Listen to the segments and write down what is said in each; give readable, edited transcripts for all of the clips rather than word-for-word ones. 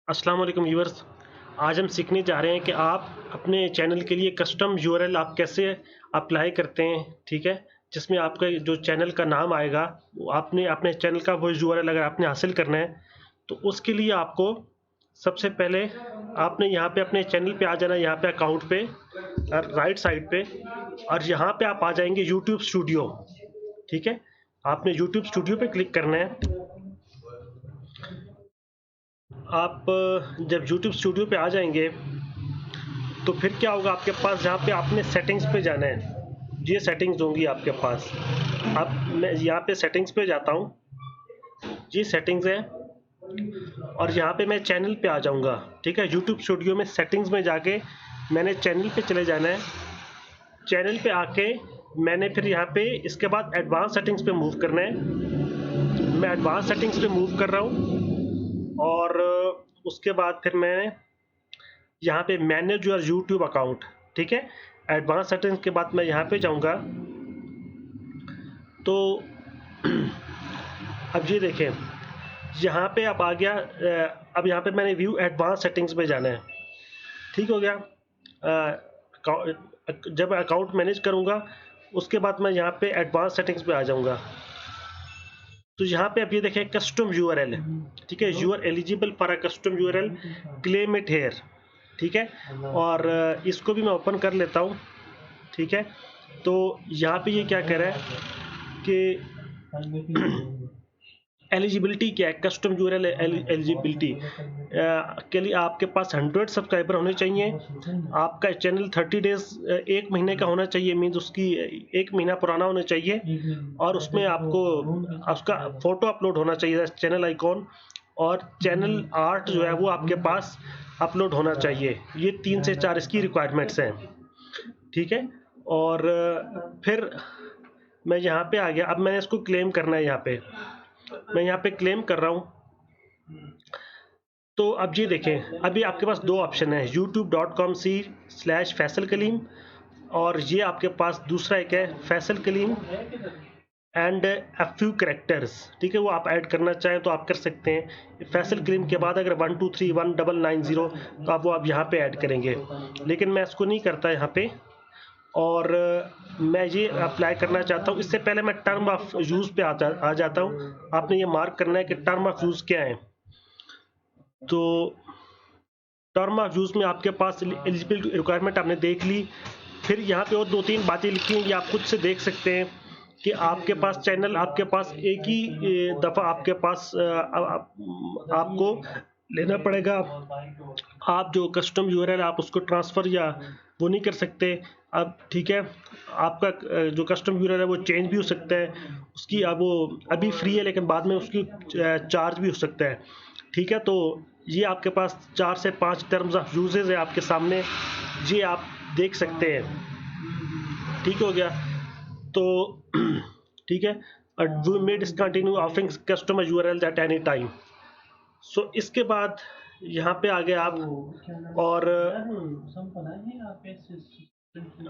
अस्सलाम वालेकुम व्यूअर्स। आज हम सीखने जा रहे हैं कि आप अपने चैनल के लिए कस्टम यूआरएल आप कैसे अप्लाई करते हैं। ठीक है, जिसमें आपका जो चैनल का नाम आएगा वो आपने अपने चैनल का वो यूआरएल अगर आपने हासिल करना है तो उसके लिए आपको सबसे पहले आपने यहाँ पे अपने चैनल पे आ जाना है, यहाँ पे अकाउंट पे राइट साइड पे, और यहाँ पे आप आ जाएंगे यूट्यूब स्टूडियो। ठीक है, आपने यूट्यूब स्टूडियो पे क्लिक करना है। आप जब यूट्यूब स्टूडियो पे आ जाएंगे तो फिर क्या होगा, आपके पास जहाँ पे आपने सेटिंग्स पे जाना है, ये सेटिंग्स होंगी आपके पास। अब मैं यहाँ पे सेटिंग्स पे जाता हूँ, ये सेटिंग्स है, और यहाँ पे मैं चैनल पे आ जाऊँगा। ठीक है, यूट्यूब स्टूडियो में सेटिंग्स में जाके मैंने चैनल पे चले जाना है। चैनल पे आके मैंने फिर यहाँ पे इसके बाद एडवांस सेटिंग्स पे मूव करना है। मैं एडवांस सेटिंग्स पे मूव कर रहा हूँ, और उसके बाद फिर मैं यहाँ पे मैनेज योर यूट्यूब अकाउंट। ठीक है, एडवांस सेटिंग्स के बाद मैं यहाँ पे जाऊँगा तो अब ये देखें, यहाँ पे अब आ गया। अब यहाँ पे मैंने व्यू एडवांस सेटिंग्स में जाना है। ठीक हो गया। जब अकाउंट मैनेज करूँगा उसके बाद मैं यहाँ पे एडवांस सेटिंग्स पे आ जाऊँगा। तो यहाँ पे अब ये देखें कस्टम यूआरएल। ठीक है, you are eligible for a custom URL, claim it here. ठीक है, और इसको भी मैं ओपन कर लेता हूँ। ठीक है, तो यहाँ पे ये क्या कह रहा है कि एलिजिबिलिटी क्या है, कस्टम यूआरएल एलिजिबिलिटी के लिए आपके पास 100 सब्सक्राइबर होने चाहिए, आपका चैनल 30 डेज 1 महीने का होना चाहिए, मीन्स उसकी 1 महीना पुराना होना चाहिए, और उसमें आपको उसका फोटो अपलोड होना चाहिए, चैनल आइकॉन, और चैनल आर्ट जो है वो आपके पास अपलोड होना चाहिए। ये 3 से 4 इसकी रिक्वायरमेंट्स हैं। ठीक है, और फिर मैं यहाँ पे आ गया। अब मैंने इसको क्लेम करना है। यहाँ पे मैं यहाँ पे क्लेम कर रहा हूँ। तो अब ये देखें, अभी आपके पास दो ऑप्शन है, youtube.com/फैसल कलीम, और ये आपके पास दूसरा एक है Faisal Kaleem and a few characters. ठीक है, वो आप ऐड करना चाहें तो आप कर सकते हैं। फैसल कलीम के बाद अगर 12319990 तो आप वो आप यहाँ पे ऐड करेंगे, लेकिन मैं इसको नहीं करता यहाँ पे, और मैं ये अप्लाई करना चाहता हूँ। इससे पहले मैं टर्म ऑफ यूज़ पे आ जाता हूँ। आपने ये मार्क करना है कि टर्म ऑफ यूज़ क्या है। तो टर्म ऑफ यूज़ में आपके पास एलिजिबल रिक्वायरमेंट आपने देख ली। फिर यहाँ पे और 2-3 बातें लिखी हैं, ये आप खुद से देख सकते हैं कि आपके पास चैनल, आपके पास एक ही दफ़ा आपके पास आपको लेना पड़ेगा। आप जो कस्टम यूआरएल आप उसको ट्रांसफ़र या वो नहीं कर सकते। अब ठीक है, आपका जो कस्टम यूआरएल है वो चेंज भी हो सकता है, उसकी अब वो अभी फ्री है लेकिन बाद में उसकी चार्ज भी हो सकता है। ठीक है, तो ये आपके पास 4 से 5 टर्म्स ऑफ यूजेज है आपके सामने, ये आप देख सकते हैं। ठीक हो गया। तो ठीक है, we may discontinue offering customer URL at any time. So इसके बाद यहाँ पे आ गए आप, और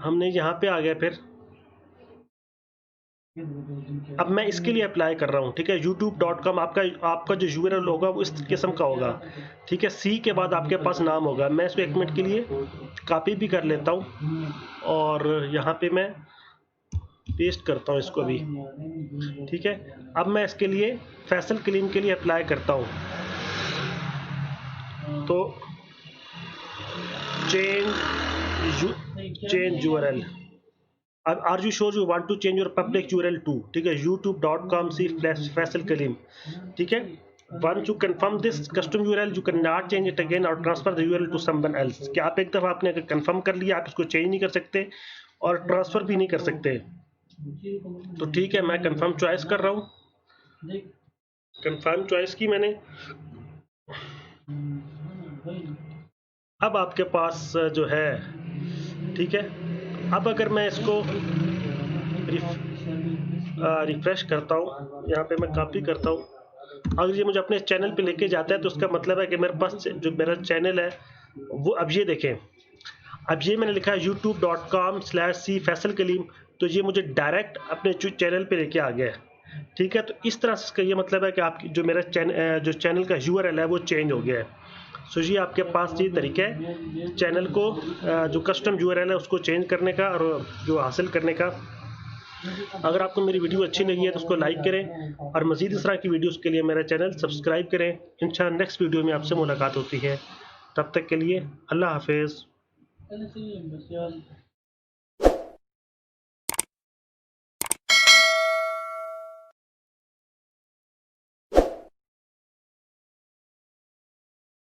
हमने यहाँ पे आ गए। फिर अब मैं इसके लिए अप्लाई कर रहा हूँ। ठीक है, youtube.com आपका जो यूआरएल होगा वो इस किस्म का होगा। ठीक है, सी के बाद आपके पास नाम होगा। मैं इसको 1 मिनट के लिए कॉपी भी कर लेता हूँ, और यहाँ पे मैं पेस्ट करता हूँ इसको भी। ठीक है, अब मैं इसके लिए फैसल कलीम के लिए अप्लाई करता हूँ। तो चेंज यूआरएल। अब are you sure you want to change your public URL to. ठीक है, youtube.com/फैसल कलीम। ठीक है, once you confirm this custom URL you cannot change it again or transfer the URL to someone else। कि आप एक दफ़ा आपने अगर कंफर्म कर लिया, आप इसको चेंज नहीं कर सकते और ट्रांसफ़र भी नहीं कर सकते। तो ठीक है, मैं कंफर्म चॉइस कर रहा हूँ। कंफर्म चॉइस की मैंने। अब आपके पास जो है, ठीक है, अब अगर मैं इसको रिफ्रेश करता हूँ, यहाँ पे मैं कॉपी करता हूँ, अगर ये मुझे अपने चैनल पे लेके जाता है तो उसका मतलब है कि मेरे पास जो मेरा चैनल है वो, अब ये देखें, अब ये मैंने लिखा है youtube.com/C फैसल कलीम, तो ये मुझे डायरेक्ट अपने चैनल पे लेके आ गया है। ठीक है, तो इस तरह से इसका ये मतलब है कि आपकी जो मेरा जो चैनल का यूआरएल है वो चेंज हो गया है। सो ये आपके पास ये तरीका है चैनल को जो कस्टम URL है उसको चेंज करने का और जो हासिल करने का। अगर आपको मेरी वीडियो अच्छी लगी है तो उसको लाइक करें और मज़ीद इस तरह की वीडियोस के लिए मेरा चैनल सब्सक्राइब करें। इंशाअल्लाह नेक्स्ट वीडियो में आपसे मुलाकात होती है, तब तक के लिए अल्लाह हाफिज़।